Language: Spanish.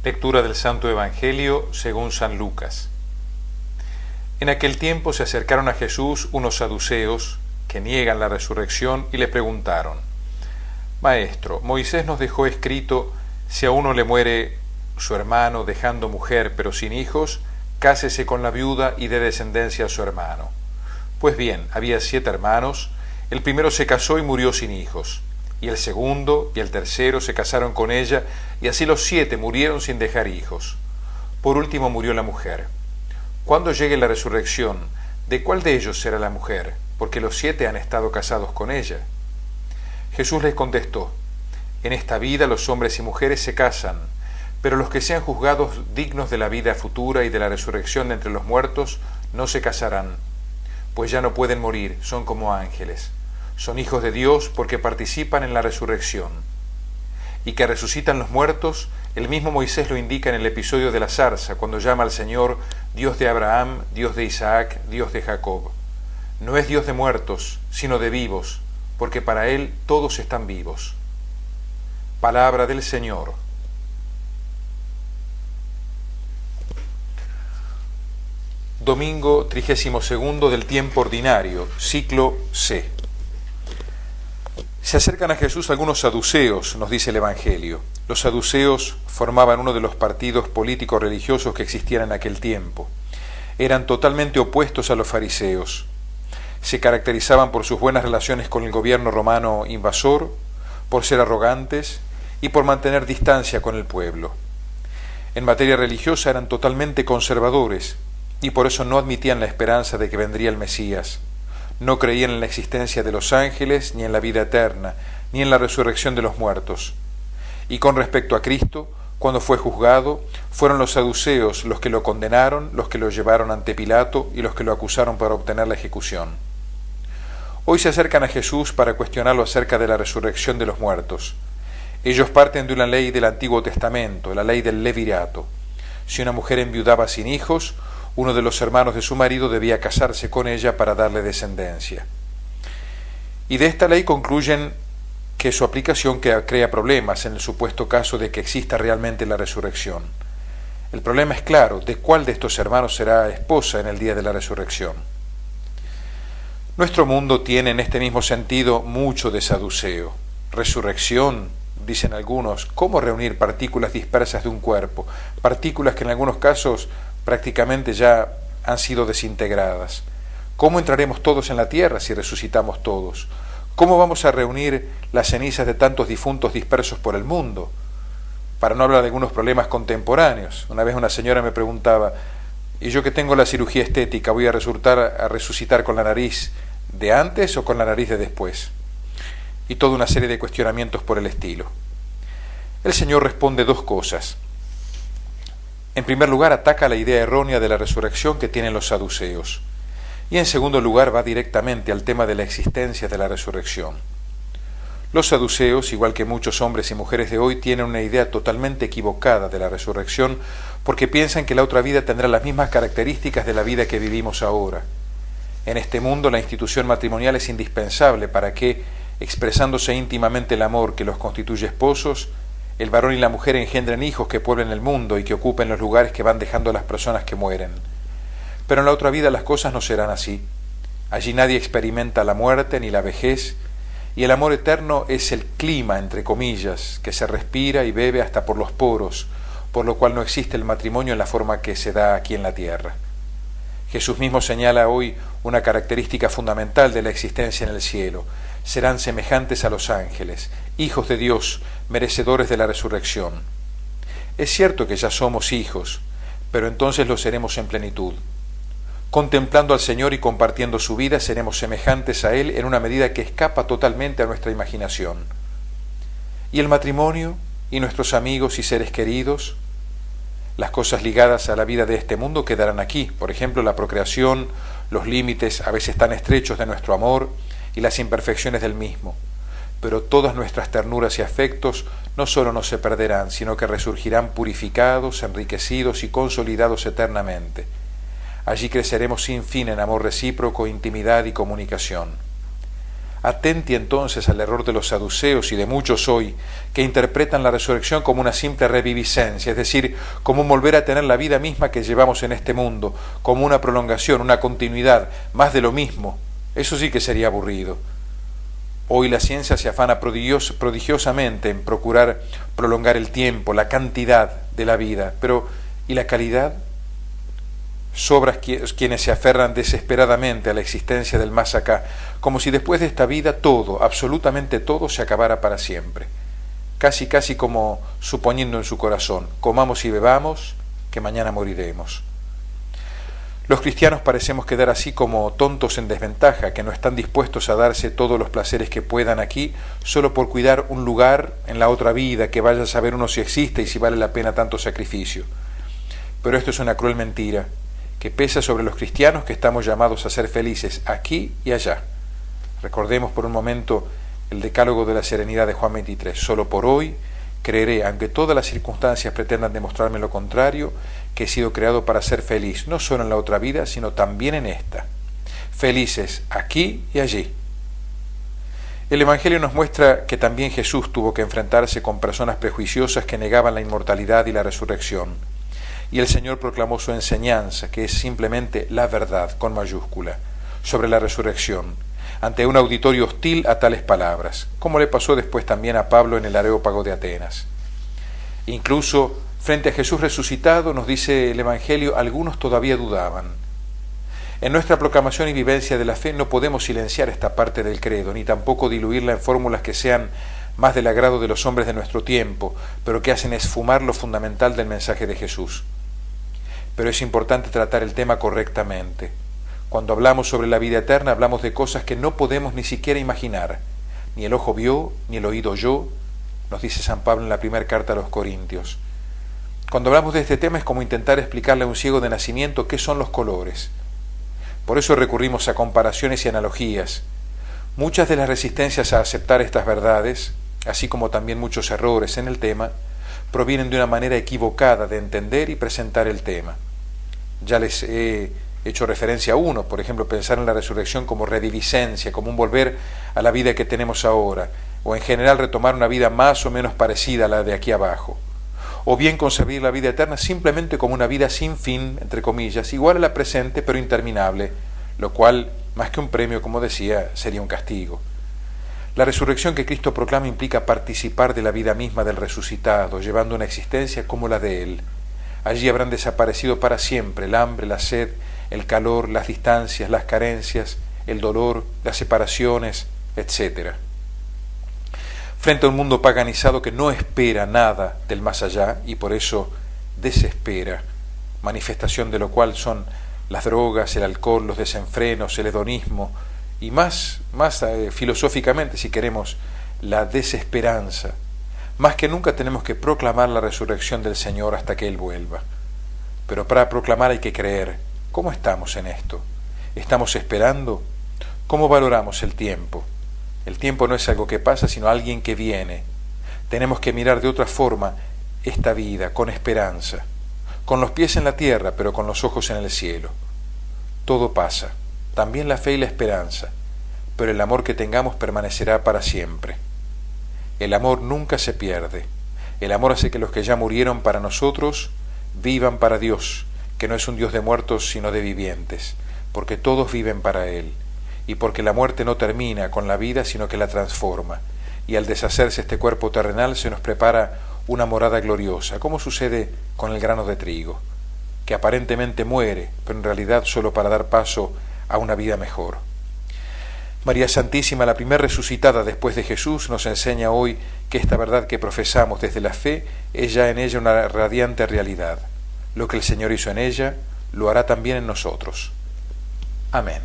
Lectura del Santo Evangelio según San Lucas. En aquel tiempo se acercaron a Jesús unos saduceos que niegan la resurrección y le preguntaron: Maestro, Moisés nos dejó escrito: si a uno le muere su hermano dejando mujer pero sin hijos, cásese con la viuda y dé descendencia a su hermano. Pues bien, había 7 hermanos, el primero se casó y murió sin hijos, y el segundo y el tercero se casaron con ella, y así los 7 murieron sin dejar hijos. Por último murió la mujer. Cuando llegue la resurrección, ¿de cuál de ellos será la mujer? Porque los 7 han estado casados con ella. Jesús les contestó: en esta vida los hombres y mujeres se casan, pero los que sean juzgados dignos de la vida futura y de la resurrección de entre los muertos no se casarán, pues ya no pueden morir, son como ángeles. Son hijos de Dios porque participan en la resurrección. Y que resucitan los muertos, el mismo Moisés lo indica en el episodio de la zarza, cuando llama al Señor Dios de Abraham, Dios de Isaac, Dios de Jacob. No es Dios de muertos, sino de vivos, porque para Él todos están vivos. Palabra del Señor. Domingo 32 del tiempo ordinario, ciclo C. Se acercan a Jesús algunos saduceos, nos dice el Evangelio. Los saduceos formaban uno de los partidos políticos religiosos que existían en aquel tiempo. Eran totalmente opuestos a los fariseos. Se caracterizaban por sus buenas relaciones con el gobierno romano invasor, por ser arrogantes y por mantener distancia con el pueblo. En materia religiosa eran totalmente conservadores y por eso no admitían la esperanza de que vendría el Mesías. No creían en la existencia de los ángeles, ni en la vida eterna, ni en la resurrección de los muertos. Y con respecto a Cristo, cuando fue juzgado, fueron los saduceos los que lo condenaron, los que lo llevaron ante Pilato y los que lo acusaron para obtener la ejecución. Hoy se acercan a Jesús para cuestionarlo acerca de la resurrección de los muertos. Ellos parten de una ley del Antiguo Testamento, la ley del levirato. Si una mujer enviudaba sin hijos, uno de los hermanos de su marido debía casarse con ella para darle descendencia. Y de esta ley concluyen que su aplicación crea problemas en el supuesto caso de que exista realmente la resurrección. El problema es claro: ¿de cuál de estos hermanos será esposa en el día de la resurrección? Nuestro mundo tiene en este mismo sentido mucho de saduceo. Resurrección, dicen algunos, ¿cómo reunir partículas dispersas de un cuerpo? Partículas que en algunos casos prácticamente ya han sido desintegradas. ¿Cómo entraremos todos en la tierra si resucitamos todos? ¿Cómo vamos a reunir las cenizas de tantos difuntos dispersos por el mundo? Para no hablar de algunos problemas contemporáneos. Una vez una señora me preguntaba: ¿y yo que tengo la cirugía estética, voy a resucitar con la nariz de antes o con la nariz de después? Y toda una serie de cuestionamientos por el estilo. El Señor responde 2 cosas. En primer lugar, ataca la idea errónea de la resurrección que tienen los saduceos. Y en segundo lugar, va directamente al tema de la existencia de la resurrección. Los saduceos, igual que muchos hombres y mujeres de hoy, tienen una idea totalmente equivocada de la resurrección porque piensan que la otra vida tendrá las mismas características de la vida que vivimos ahora. En este mundo, la institución matrimonial es indispensable para que, expresándose íntimamente el amor que los constituye esposos, el varón y la mujer engendren hijos que pueblen el mundo y que ocupen los lugares que van dejando las personas que mueren. Pero en la otra vida las cosas no serán así. Allí nadie experimenta la muerte ni la vejez, y el amor eterno es el clima, entre comillas, que se respira y bebe hasta por los poros, por lo cual no existe el matrimonio en la forma que se da aquí en la tierra. Jesús mismo señala hoy una característica fundamental de la existencia en el cielo: serán semejantes a los ángeles, hijos de Dios, merecedores de la resurrección. Es cierto que ya somos hijos, pero entonces lo seremos en plenitud. Contemplando al Señor y compartiendo su vida, seremos semejantes a Él en una medida que escapa totalmente a nuestra imaginación. ¿Y el matrimonio? ¿Y nuestros amigos y seres queridos? Las cosas ligadas a la vida de este mundo quedarán aquí, por ejemplo, la procreación, los límites a veces tan estrechos de nuestro amor y las imperfecciones del mismo. Pero todas nuestras ternuras y afectos no solo no se perderán, sino que resurgirán purificados, enriquecidos y consolidados eternamente. Allí creceremos sin fin en amor recíproco, intimidad y comunicación. Atenti entonces al error de los saduceos y de muchos hoy, que interpretan la resurrección como una simple reviviscencia, es decir, como un volver a tener la vida misma que llevamos en este mundo, como una prolongación, una continuidad, más de lo mismo. Eso sí que sería aburrido. Hoy la ciencia se afana prodigiosamente en procurar prolongar el tiempo, la cantidad de la vida, pero ¿y la calidad? Sobran quienes se aferran desesperadamente a la existencia del más acá, como si después de esta vida todo, absolutamente todo, se acabara para siempre. Casi como suponiendo en su corazón, comamos y bebamos, que mañana moriremos. Los cristianos parecemos quedar así como tontos en desventaja, que no están dispuestos a darse todos los placeres que puedan aquí, solo por cuidar un lugar en la otra vida, que vaya a saber uno si existe y si vale la pena tanto sacrificio. Pero esto es una cruel mentira, que pesa sobre los cristianos que estamos llamados a ser felices aquí y allá. Recordemos por un momento el decálogo de la serenidad de Juan 23. Solo por hoy creeré, aunque todas las circunstancias pretendan demostrarme lo contrario, que he sido creado para ser feliz, no solo en la otra vida, sino también en esta. Felices aquí y allí. El Evangelio nos muestra que también Jesús tuvo que enfrentarse con personas prejuiciosas que negaban la inmortalidad y la resurrección. Y el Señor proclamó su enseñanza, que es simplemente la verdad, con mayúscula, sobre la resurrección, ante un auditorio hostil a tales palabras, como le pasó después también a Pablo en el Areópago de Atenas. Incluso frente a Jesús resucitado, nos dice el Evangelio, algunos todavía dudaban. En nuestra proclamación y vivencia de la fe no podemos silenciar esta parte del credo, ni tampoco diluirla en fórmulas que sean más del agrado de los hombres de nuestro tiempo, pero que hacen esfumar lo fundamental del mensaje de Jesús. Pero es importante tratar el tema correctamente. Cuando hablamos sobre la vida eterna, hablamos de cosas que no podemos ni siquiera imaginar. Ni el ojo vio, ni el oído oyó, nos dice San Pablo en la primera carta a los Corintios. Cuando hablamos de este tema es como intentar explicarle a un ciego de nacimiento qué son los colores. Por eso recurrimos a comparaciones y analogías. Muchas de las resistencias a aceptar estas verdades, así como también muchos errores en el tema, provienen de una manera equivocada de entender y presentar el tema. Ya les he hecho referencia a uno, por ejemplo, pensar en la resurrección como reviviscencia, como un volver a la vida que tenemos ahora, o en general retomar una vida más o menos parecida a la de aquí abajo. O bien concebir la vida eterna simplemente como una vida sin fin, entre comillas, igual a la presente pero interminable, lo cual, más que un premio, como decía, sería un castigo. La resurrección que Cristo proclama implica participar de la vida misma del resucitado, llevando una existencia como la de Él. Allí habrán desaparecido para siempre el hambre, la sed, el calor, las distancias, las carencias, el dolor, las separaciones, etc. Frente a un mundo paganizado que no espera nada del más allá y por eso desespera, manifestación de lo cual son las drogas, el alcohol, los desenfrenos, el hedonismo y más filosóficamente, si queremos, la desesperanza. Más que nunca tenemos que proclamar la resurrección del Señor hasta que Él vuelva. Pero para proclamar hay que creer. ¿Cómo estamos en esto? ¿Estamos esperando? ¿Cómo valoramos el tiempo? El tiempo no es algo que pasa, sino alguien que viene. Tenemos que mirar de otra forma esta vida, con esperanza, con los pies en la tierra, pero con los ojos en el cielo. Todo pasa, también la fe y la esperanza, pero el amor que tengamos permanecerá para siempre. El amor nunca se pierde. El amor hace que los que ya murieron para nosotros vivan para Dios, que no es un Dios de muertos sino de vivientes, porque todos viven para Él, y porque la muerte no termina con la vida sino que la transforma, y al deshacerse este cuerpo terrenal se nos prepara una morada gloriosa, como sucede con el grano de trigo, que aparentemente muere, pero en realidad solo para dar paso a una vida mejor. María Santísima, la primer resucitada después de Jesús, nos enseña hoy que esta verdad que profesamos desde la fe es ya en ella una radiante realidad. Lo que el Señor hizo en ella, lo hará también en nosotros. Amén.